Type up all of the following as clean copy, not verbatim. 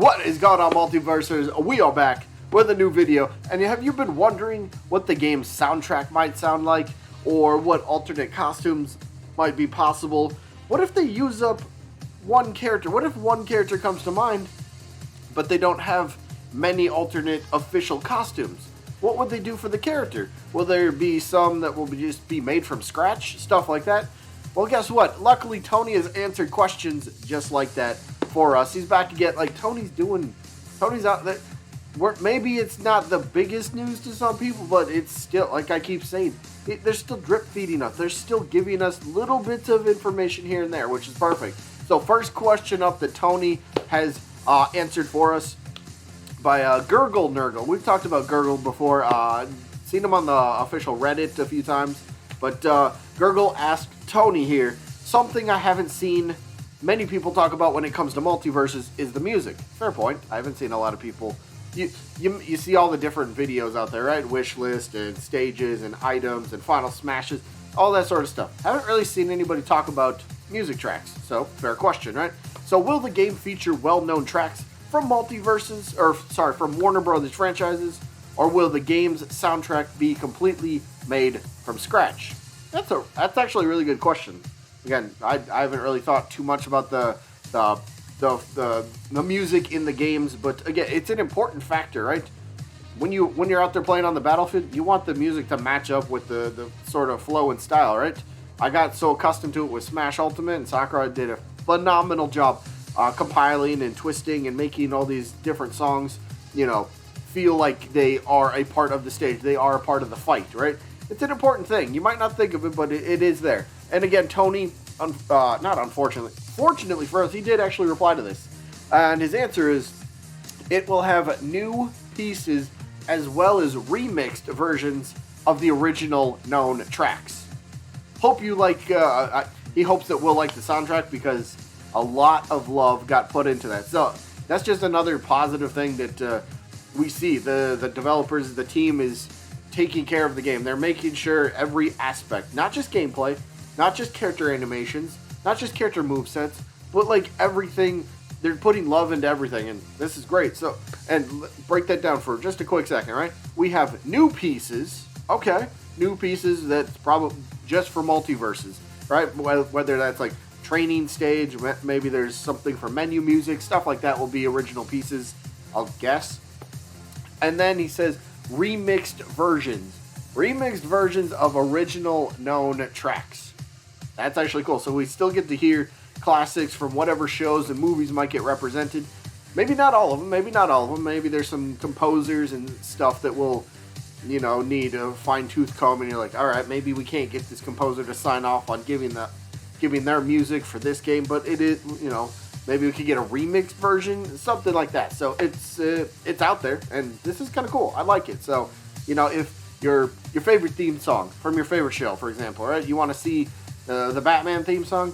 What is going on, Multiversers? We are back with a new video, and have you been wondering what the game's soundtrack might sound like, or what alternate costumes might be possible? What if they use up one character? What if one character comes to mind, but they don't have many alternate official costumes? What would they do for the character? Will there be some that will just be made from scratch? Stuff like that? Well, guess what? Luckily, Tony has answered questions just like that for us. He's back again. Like, Tony's out there. Maybe it's not the biggest news to some people, but it's still, like I keep saying, they're still drip feeding us. They're still giving us little bits of information here and there, which is perfect. So first question up that Tony has answered for us by Gurgle Nurgle. We've talked about Gurgle before, seen him on the official Reddit a few times, but Gurgle asked Tony here, something I haven't seen many people talk about when it comes to Multiversus is the music. Fair point. I haven't seen a lot of people. You see all the different videos out there, right? Wish list and stages and items and final smashes, all that sort of stuff. Haven't really seen anybody talk about music tracks. So, fair question, right? So, will the game feature well-known tracks from from Warner Brothers franchises, or will the game's soundtrack be completely made from scratch? That's actually a really good question. Again, I haven't really thought too much about the music in the games, but again, it's an important factor, right? When you're out there playing on the battlefield, you want the music to match up with the sort of flow and style, right? I got so accustomed to it with Smash Ultimate, and Slackerz did a phenomenal job compiling and twisting and making all these different songs, feel like they are a part of the stage. They are a part of the fight, right? It's an important thing. You might not think of it, but it is there. And again, Tony, fortunately for us, he did actually reply to this. And his answer is, it will have new pieces as well as remixed versions of the original known tracks. Hope you like, he hopes that we'll like the soundtrack because a lot of love got put into that. So that's just another positive thing that we see. The developers, the team is taking care of the game. They're making sure every aspect, not just gameplay, not just character animations, not just character movesets, but like everything, they're putting love into everything, and this is great. So, and break that down for just a quick second, right? We have new pieces, okay, new pieces that's probably just for Multiverses, right? Whether that's like training stage, maybe there's something for menu music, stuff like that will be original pieces, I'll guess. And then he says remixed versions of original known tracks. That's actually cool. So we still get to hear classics from whatever shows and movies might get represented. Maybe not all of them. Maybe there's some composers and stuff that will, need a fine-tooth comb, and you're like, all right, maybe we can't get this composer to sign off on giving their music for this game, but it is, maybe we could get a remixed version, something like that. So it's out there, and this is kind of cool. I like it. So, if your favorite theme song from your favorite show, for example, right? You want to see the Batman theme song?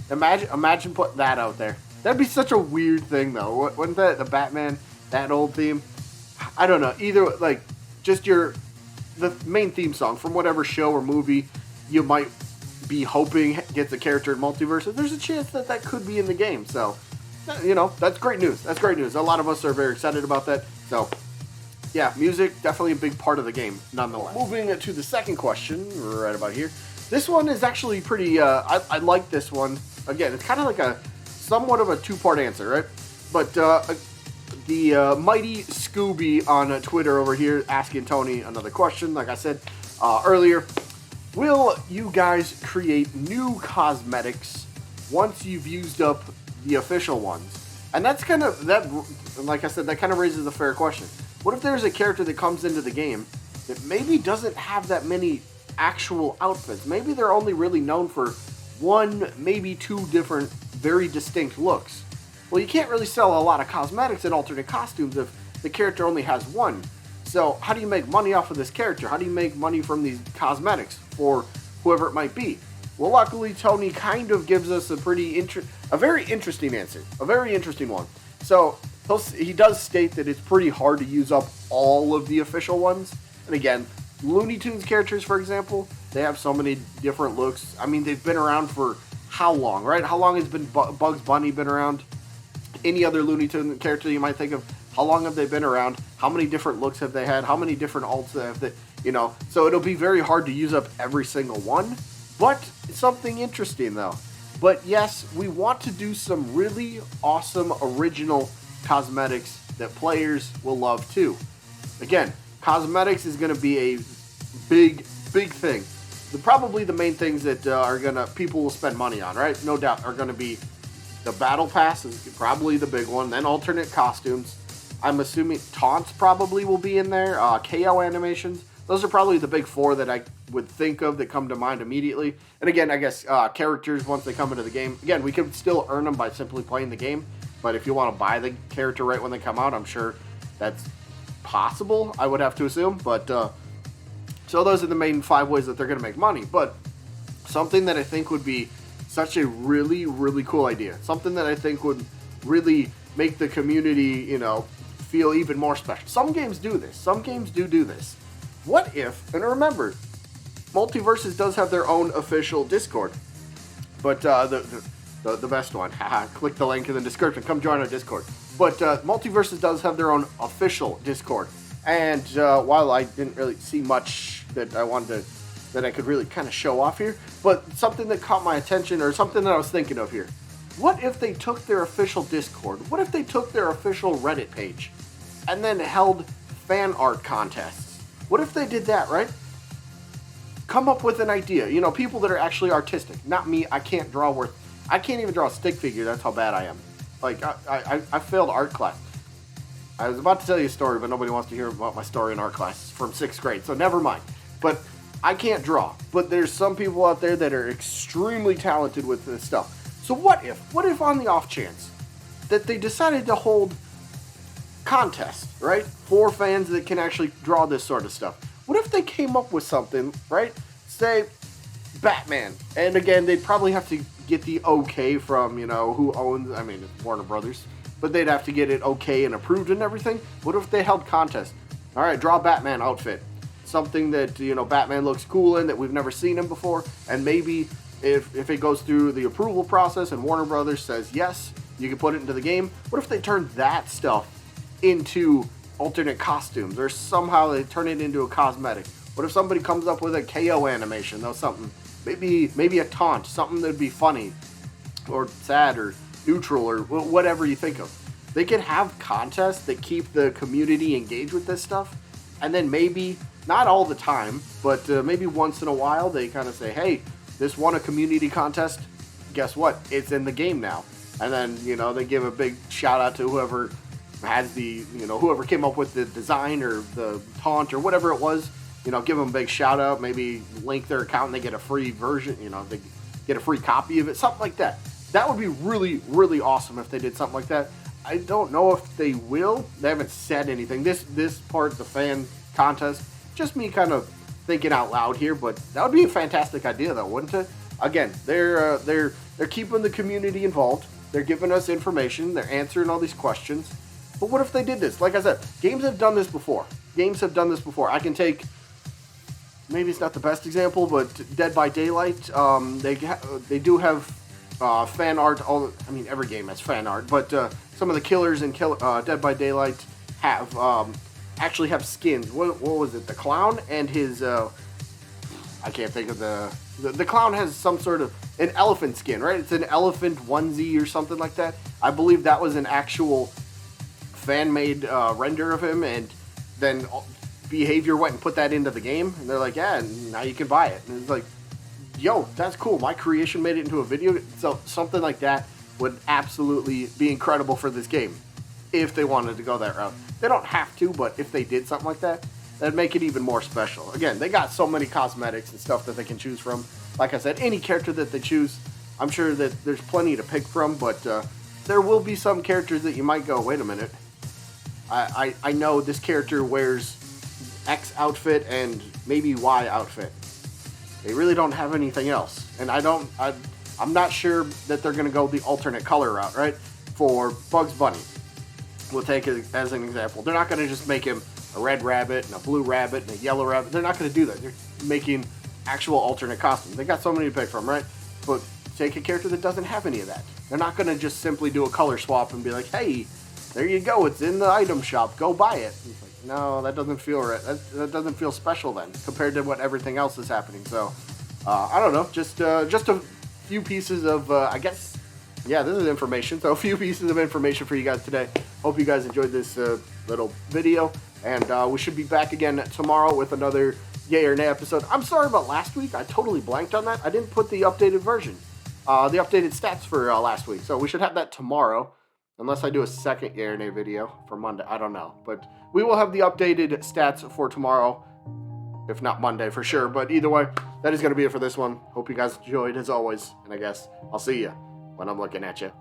Imagine putting that out there. That'd be such a weird thing, though. Wouldn't the Batman, that old theme? I don't know. Either, like, just the main theme song from whatever show or movie you might be hoping gets a character in Multiverse. There's a chance that could be in the game. So, that's great news. That's great news. A lot of us are very excited about that. So, yeah, music, definitely a big part of the game, nonetheless. Moving to the second question, right about here. This one is actually pretty, I like this one. Again, it's kind of like somewhat of a two-part answer, right? But the mighty Scooby on Twitter over here asking Tony another question, like I said earlier. Will you guys create new cosmetics once you've used up the official ones? And that's kind of, like I said, that kind of raises a fair question. What if there's a character that comes into the game that maybe doesn't have that many actual outfits? Maybe they're only really known for one, maybe two different, very distinct looks. Well, you can't really sell a lot of cosmetics and alternate costumes if the character only has one. So how do you make money off of this character? How do you make money from these cosmetics for whoever it might be? Well, luckily, Tony kind of gives us a very interesting answer. A very interesting one. So he does state that it's pretty hard to use up all of the official ones. And again, Looney Tunes characters, for example, they have so many different looks. I mean, they've been around for how long, right? How long has Bugs Bunny been around? any other Looney Tunes character you might think of. How long have they been around? How many different looks have they had? How many different alts have they, so it'll be very hard to use up every single one, but it's something interesting though. But yes, we want to do some really awesome original cosmetics that players will love too. Again, cosmetics is going to be a big thing. Probably the main things that people will spend money on, right? No doubt are going to be the battle pass is probably the big one, then alternate costumes. I'm assuming taunts probably will be in there, KO animations. Those are probably the big four that I would think of that come to mind immediately. And again, I guess characters, once they come into the game, again, we can still earn them by simply playing the game. But if you want to buy the character right when they come out, I'm sure that's possible, I would have to assume. But so those are the main 5 ways that they're going to make money. But something that I think would be such a really cool idea, something that I think would really make the community, feel even more special. Some games do this. Some games do this. What if, and remember, Multiversus does have their own official Discord, but the best one, click the link in the description, come join our Discord. But Multiversus does have their own official Discord, and while I didn't really see much that I could really kind of show off here, but something that caught my attention, or something that I was thinking of here, what if they took their official Discord, what if they took their official Reddit page, and then held fan art contests? What if they did that, right? Come up with an idea. People that are actually artistic. Not me. I can't even draw a stick figure. That's how bad I am. Like, I failed art class. I was about to tell you a story, but nobody wants to hear about my story in art class from 6th grade, so never mind. But I can't draw. But there's some people out there that are extremely talented with this stuff. So what if on the off chance that they decided to hold contests, right, for fans that can actually draw this sort of stuff? What if they came up with something, right? Say Batman, and again, they'd probably have to get the okay from who owns. I mean, it's Warner Brothers, but they'd have to get it okay and approved and everything. What if they held contests? All right, draw a Batman outfit, something that Batman looks cool in that we've never seen him before, and maybe if it goes through the approval process and Warner Brothers says yes, you can put it into the game. What if they turn that stuff into alternate costumes, or somehow they turn it into a cosmetic? What if somebody comes up with a KO animation, though, something, maybe a taunt, something that'd be funny, or sad, or neutral, or whatever you think of. They can have contests that keep the community engaged with this stuff, and then maybe, not all the time, but maybe once in a while, they kind of say, hey, this won a community contest, guess what, it's in the game now. And then, they give a big shout out to whoever has whoever came up with the design or the taunt or whatever it was, give them a big shout out, maybe link their account and they get a free version, they get a free copy of it, something like that. That would be really awesome if they did something like that. I don't know if they will. They haven't said anything. This part, the fan contest, just me kind of thinking out loud here, but that would be a fantastic idea though, wouldn't it? Again, they're keeping the community involved. They're giving us information. They're answering all these questions. But what if they did this? Like I said, games have done this before. I can take, maybe it's not the best example, but Dead by Daylight. They do have fan art. Every game has fan art, but some of the killers in Dead by Daylight actually have skins. What was it? The clown and his I can't think of the clown has some sort of an elephant skin, right? It's an elephant onesie or something like that. I believe that was an actual fan-made render of him, and then Behavior went and put that into the game, and they're like, yeah, and now you can buy it. And it's like, yo, that's cool. My creation made it into a video. So something like that would absolutely be incredible for this game if they wanted to go that route. They don't have to, but if they did something like that, that'd make it even more special. Again, they got so many cosmetics and stuff that they can choose from. Like I said, any character that they choose, I'm sure that there's plenty to pick from, but there will be some characters that you might go, wait a minute, I know this character wears X outfit and maybe Y outfit. They really don't have anything else. And I'm not sure that they're going to go the alternate color route, right? For Bugs Bunny, we'll take it as an example. They're not going to just make him a red rabbit and a blue rabbit and a yellow rabbit. They're not going to do that. They're making actual alternate costumes. They got so many to pick from, right? But take a character that doesn't have any of that. They're not going to just simply do a color swap and be like, hey, there you go, it's in the item shop, go buy it. It's like, no, that doesn't feel right. That doesn't feel special then, compared to what everything else is happening. So, I don't know, just a few pieces of, I guess, yeah, this is information. So a few pieces of information for you guys today. Hope you guys enjoyed this little video. And we should be back again tomorrow with another Yay or Nay episode. I'm sorry about last week. I totally blanked on that. I didn't put the updated version, the updated stats for last week. So we should have that tomorrow, unless I do a second Yay or Nay video for Monday. I don't know. But we will have the updated stats for tomorrow, if not Monday for sure. But either way, that is going to be it for this one. Hope you guys enjoyed as always. And I guess I'll see you when I'm looking at you.